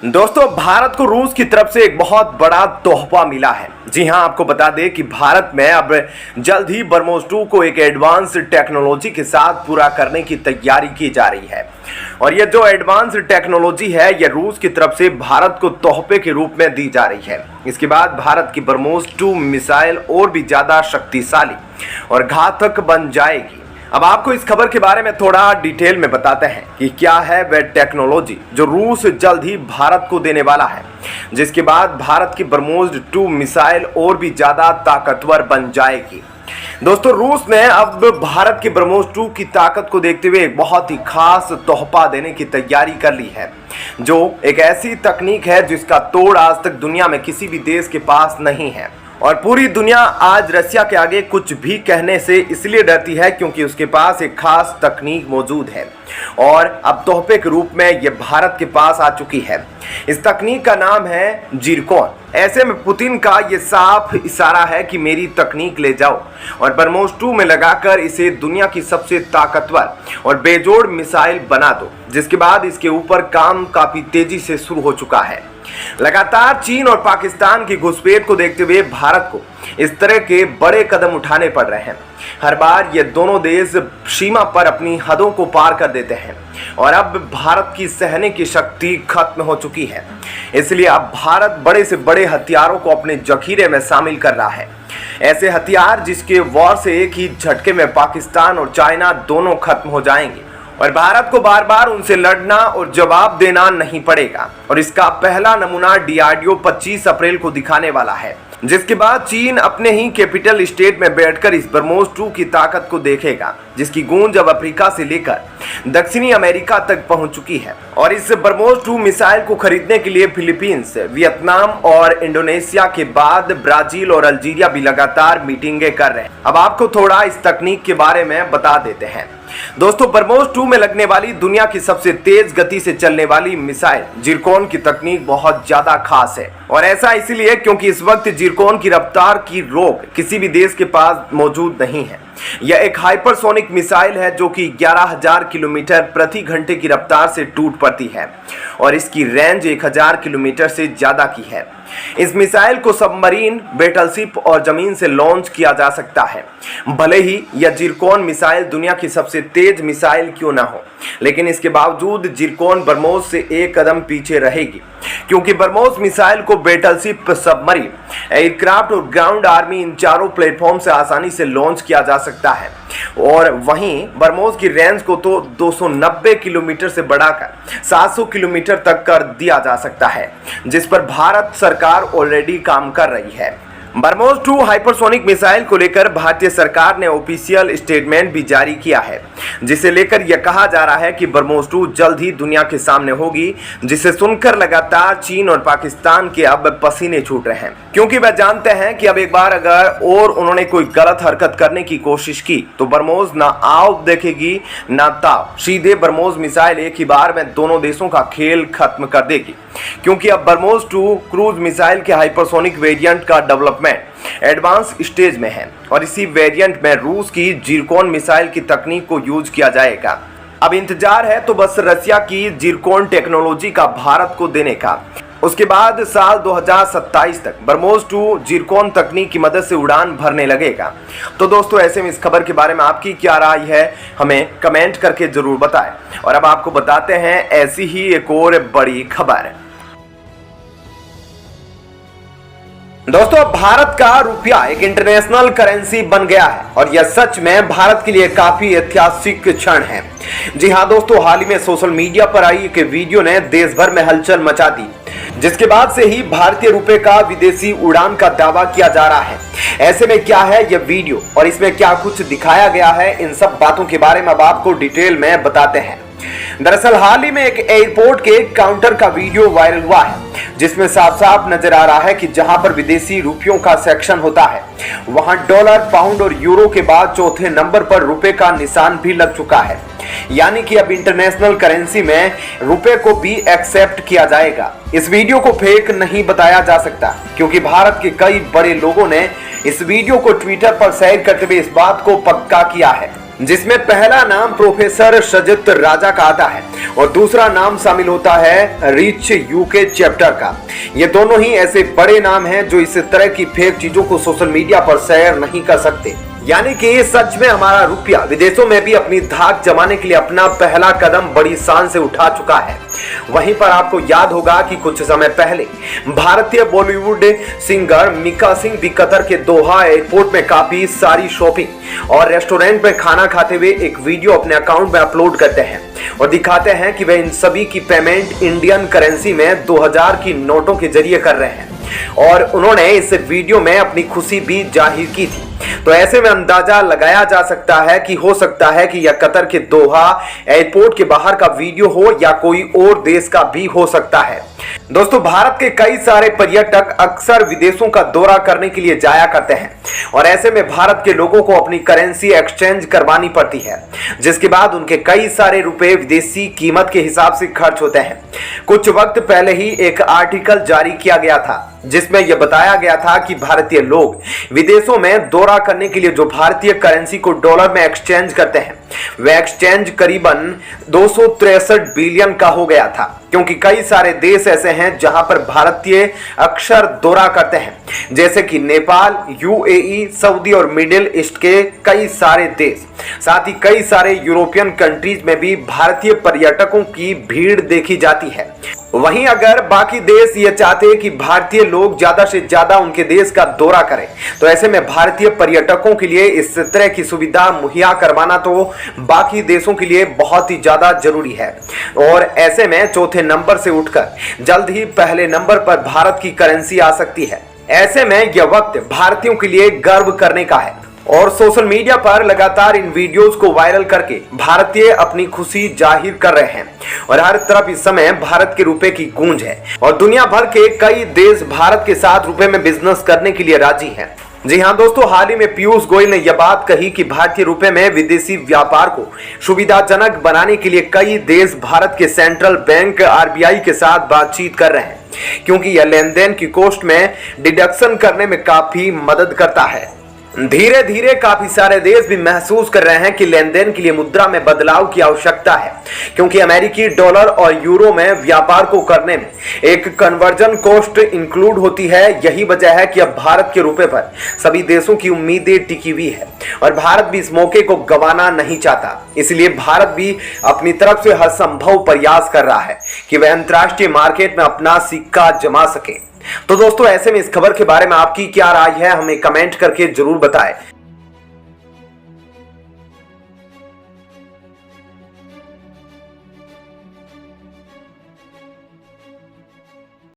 दोस्तों, भारत को रूस की तरफ से एक बहुत बड़ा तोहफा मिला है। जी हां, आपको बता दें कि भारत में अब जल्द ही ब्रह्मोस 2 को एक एडवांस टेक्नोलॉजी के साथ पूरा करने की तैयारी की जा रही है। और ये जो एडवांस टेक्नोलॉजी है, ये रूस की तरफ से भारत को तोहफे के रूप में दी जा रही है। इसके बाद भारत की ब्रह्मोस 2 मिसाइल और भी ज्यादा शक्तिशाली और घातक बन जाएगी। अब आपको इस खबर के बारे में थोड़ा डिटेल में बताते हैं कि क्या है वह टेक्नोलॉजी जो रूस जल्द ही भारत को देने वाला है, जिसके बाद भारत की ब्रह्मोस 2 मिसाइल और भी ज्यादा ताकतवर बन जाएगी। दोस्तों, रूस ने अब भारत की ब्रह्मोस 2 की ताकत को देखते हुए एक बहुत ही खास तोहफा देने की तैयारी कर ली है, जो एक ऐसी तकनीक है जिसका तोड़ आज तक दुनिया में किसी भी देश के पास नहीं है। और पूरी दुनिया आज रशिया के आगे कुछ भी कहने से इसलिए डरती है क्योंकि उसके पास एक खास तकनीक मौजूद है और अब तोहफे के रूप में यह भारत के पास आ चुकी है। इस तकनीक का नाम है जिरकॉन। ऐसे में पुतिन का यह साफ इशारा है कि मेरी तकनीक ले जाओ और ब्रह्मोस 2 में लगाकर इसे दुनिया की सबसे ताकतवर और बेजोड़ मिसाइल बना दो, जिसके बाद इसके ऊपर काम काफी तेजी से शुरू हो चुका है। लगातार चीन और पाकिस्तान की घुसपैठ को देखते हुए भारत को इस तरह के बड़े कदम उठाने पड़ रहे हैं। हर बार ये दोनों देश सीमा पर अपनी हदों को पार कर देते हैं और अब भारत की सहने की शक्ति खत्म हो चुकी है। इसलिए अब भारत बड़े से बड़े हथियारों को अपने जखीरे में शामिल कर रहा है। ऐसे हथियार जिसके वॉर से एक ही झटके में पाकिस्तान और चाइना दोनों खत्म हो जाएंगे और भारत को बार बार उनसे लड़ना और जवाब देना नहीं पड़ेगा। और इसका पहला नमूना DRDO 25 अप्रैल को दिखाने वाला है, जिसके बाद चीन अपने ही कैपिटल स्टेट में बैठकर इस ब्रह्मोस 2 की ताकत को देखेगा, जिसकी गूंज अब अफ्रीका से लेकर दक्षिणी अमेरिका तक पहुंच चुकी है। और इस ब्रह्मोस 2 मिसाइल को खरीदने के लिए फिलीपींस, वियतनाम और इंडोनेशिया के बाद ब्राजील और अल्जीरिया भी लगातार मीटिंगें कर रहे हैं। अब आपको थोड़ा इस तकनीक के बारे में बता देते हैं। दोस्तों, ब्रह्मोस 2 में लगने वाली दुनिया की सबसे तेज गति से चलने वाली मिसाइल जिरकॉन की तकनीक बहुत ज्यादा खास है। और ऐसा इसलिए क्योंकि इस वक्त जिरकॉन की रफ्तार की रोक किसी भी देश के पास मौजूद नहीं है। यह एक हाइपरसोनिक मिसाइल है जो कि 11,000 किलोमीटर प्रति घंटे की रफ्तार से टूट पड़ती है और इसकी रेंज 1,000 किलोमीटर से ज्यादा की है। इस मिसाइल को सबमरीन, बैटलशिप और जमीन से लॉन्च किया जा सकता है। भले ही यह जिरकॉन मिसाइल दुनिया की सबसे तेज मिसाइल क्यों ना हो, लेकिन इसके बावजूद जिरकॉन ब्रह्मोस से एक कदम पीछे रहेगी, क्योंकि ब्रह्मोस मिसाइल को बैटलशिप, सबमरीन, एयरक्राफ्ट और ग्राउंड आर्मी इन चारों प्लेटफॉर्म से आसानी से लॉन्च किया जा सकता है। और वहीं ब्रह्मोस की रेंज को तो 290 किलोमीटर से बढ़ाकर 700 किलोमीटर तक कर दिया जा सकता है, जिस पर भारत सरकार ऑलरेडी काम कर रही है। ब्रह्मोस 2 हाइपरसोनिक मिसाइल को लेकर भारतीय सरकार ने ऑफिशियल स्टेटमेंट भी जारी किया है, जिसे लेकर यह कहा जा रहा है कि ब्रह्मोस 2 जल्द ही दुनिया के सामने होगी, जिसे सुनकर लगातार चीन और पाकिस्तान के अब पसीने छूट रहे हैं, क्योंकि वह जानते हैं कि अब एक बार अगर और उन्होंने कोई गलत हरकत करने की कोशिश की तो ब्रह्मोस ना आव देखेगी ना ताव। सीधे ब्रह्मोस मिसाइल एक ही बार में दोनों देशों का खेल खत्म कर देगी, क्योंकि अब ब्रह्मोस 2 क्रूज मिसाइल के हाइपरसोनिक वेरिएंट का डेवलपमेंट एडवांस स्टेज में है और इसी वेरिएंट में रूस की जिरकॉन मिसाइल की तकनीक को यूज किया जाएगा। अब इंतजार है तो बस रशिया की जिरकॉन टेक्नोलॉजी का भारत को देने का। उसके बाद साल 2027 तक ब्रह्मोस 2 जिरकॉन तकनीक की मदद से उड़ान भरने लगेगा। तो दोस्तों, ऐसे में इस खबर के बारे में आपकी क्या राय है, हमें कमेंट करके जरूर बताएं। और अब आपको बताते हैं ऐसी ही एक और बड़ी खबर। दोस्तों, भारत का रुपया एक इंटरनेशनल करेंसी बन गया है और यह सच में भारत के लिए काफी ऐतिहासिक क्षण है। जी हां दोस्तों, हाल ही में सोशल मीडिया पर आई एक वीडियो ने देश भर में हलचल मचा दी, जिसके बाद से ही भारतीय रुपए का विदेशी उड़ान का दावा किया जा रहा है। ऐसे में क्या है यह वीडियो और इसमें क्या कुछ दिखाया गया है, इन सब बातों के बारे में अब आपको डिटेल में बताते हैं। दरअसल हाल ही में एक एयरपोर्ट के काउंटर का वीडियो वायरल हुआ है, जिसमें साफ साफ नजर आ रहा है कि जहां पर विदेशी रुपयों का सेक्शन होता है, वहां डॉलर, पाउंड और यूरो के बाद चौथे नंबर पर रुपए का निशान भी लग चुका है। यानी कि अब इंटरनेशनल करेंसी में रुपए को भी एक्सेप्ट किया जाएगा। इस वीडियो को फेक नहीं बताया जा सकता, क्योंकि भारत के कई बड़े लोगों ने इस वीडियो को ट्विटर पर शेयर करते हुए इस बात को पक्का किया है जिसमें पहला नाम प्रोफेसर सजित राजा का आता है और दूसरा नाम शामिल होता है रिच यूके चैप्टर का। ये दोनों ही ऐसे बड़े नाम हैं जो इस तरह की फेक चीजों को सोशल मीडिया पर शेयर नहीं कर सकते। यानी कि सच में हमारा रुपया विदेशों में भी अपनी धाक जमाने के लिए अपना पहला कदम बड़ी शान से उठा चुका है। वहीं पर आपको याद होगा कि कुछ समय पहले भारतीय बॉलीवुड सिंगर मिका सिंह भी कतर के दोहा एयरपोर्ट में काफी सारी शॉपिंग और रेस्टोरेंट में खाना खाते हुए एक वीडियो अपने अकाउंट में अपलोड करते हैं और दिखाते हैं कि वे इन सभी की पेमेंट इंडियन करेंसी में 2000 की नोटों के जरिए कर रहे हैं और उन्होंने इस वीडियो में अपनी खुशी भी जाहिर की थी। तो ऐसे में अंदाजा लगाया जा सकता है कि हो सकता है कि यह कतर के दोहा एयरपोर्ट के बाहर का वीडियो हो या कोई और देश का भी हो सकता है। दोस्तों, भारत के कई सारे पर्यटक अक्सर विदेशों का दौरा करने के लिए जाया करते हैं और ऐसे में भारत के लोगों को अपनी करेंसी एक्सचेंज करवानी पड़ती है, जिसके बाद उनके कई सारे रुपए विदेशी कीमत के हिसाब से खर्च होते हैं। कुछ वक्त पहले ही एक आर्टिकल जारी किया गया था जिसमें यह बताया गया था कि भारतीय लोग विदेशों में दौरा करने के लिए जो भारतीय करेंसी को डॉलर में एक्सचेंज करते हैं वह एक्सचेंज करीबन 263 बिलियन का हो गया था, क्योंकि कई सारे देश ऐसे हैं जहां पर भारतीय अक्सर दौरा करते हैं, जैसे कि नेपाल, यूएई, सऊदी और मिडिल ईस्ट के कई सारे देश। साथ ही कई सारे यूरोपियन कंट्रीज में भी भारतीय पर्यटकों की भीड़ देखी जाती है। वहीं अगर बाकी देश ये चाहते हैं कि भारतीय लोग ज्यादा से ज्यादा उनके देश का दौरा करें, तो ऐसे में भारतीय पर्यटकों के लिए इस तरह की सुविधा मुहैया करवाना तो बाकी देशों के लिए बहुत ही ज्यादा जरूरी है। और ऐसे में चौथे नंबर से उठकर जल्द ही पहले नंबर पर भारत की करेंसी आ सकती है। ऐसे में यह वक्त भारतीयों के लिए गर्व करने का है और सोशल मीडिया पर लगातार इन वीडियोस को वायरल करके भारतीय अपनी खुशी जाहिर कर रहे हैं और हर तरफ इस समय भारत के रुपए की गूंज है और दुनिया भर के कई देश भारत के साथ रुपए में बिजनेस करने के लिए राजी हैं। जी हाँ दोस्तों, हाल ही में पीयूष गोयल ने यह बात कही कि भारतीय रुपए में विदेशी व्यापार को सुविधाजनक बनाने के लिए कई देश भारत के सेंट्रल बैंक आरबीआई के साथ बातचीत कर रहे हैं, क्योंकि यह लेन देन की कॉस्ट में डिडक्शन करने में काफी मदद करता है। धीरे धीरे काफी सारे देश भी महसूस कर रहे हैं कि लेन देन के लिए मुद्रा में बदलाव की आवश्यकता है, क्योंकि अमेरिकी डॉलर और यूरो में व्यापार को करने में एक कन्वर्जन कॉस्ट इंक्लूड होती है। यही वजह है कि अब भारत के रुपए पर सभी देशों की उम्मीदें टिकी हुई है और भारत भी इस मौके को गंवाना नहीं चाहता। इसलिए भारत भी अपनी तरफ से हर संभव प्रयास कर रहा है कि वह अंतर्राष्ट्रीय मार्केट में अपना सिक्का जमा सके। तो दोस्तों, ऐसे में इस खबर के बारे में आपकी क्या राय है, हमें कमेंट करके जरूर बताएं।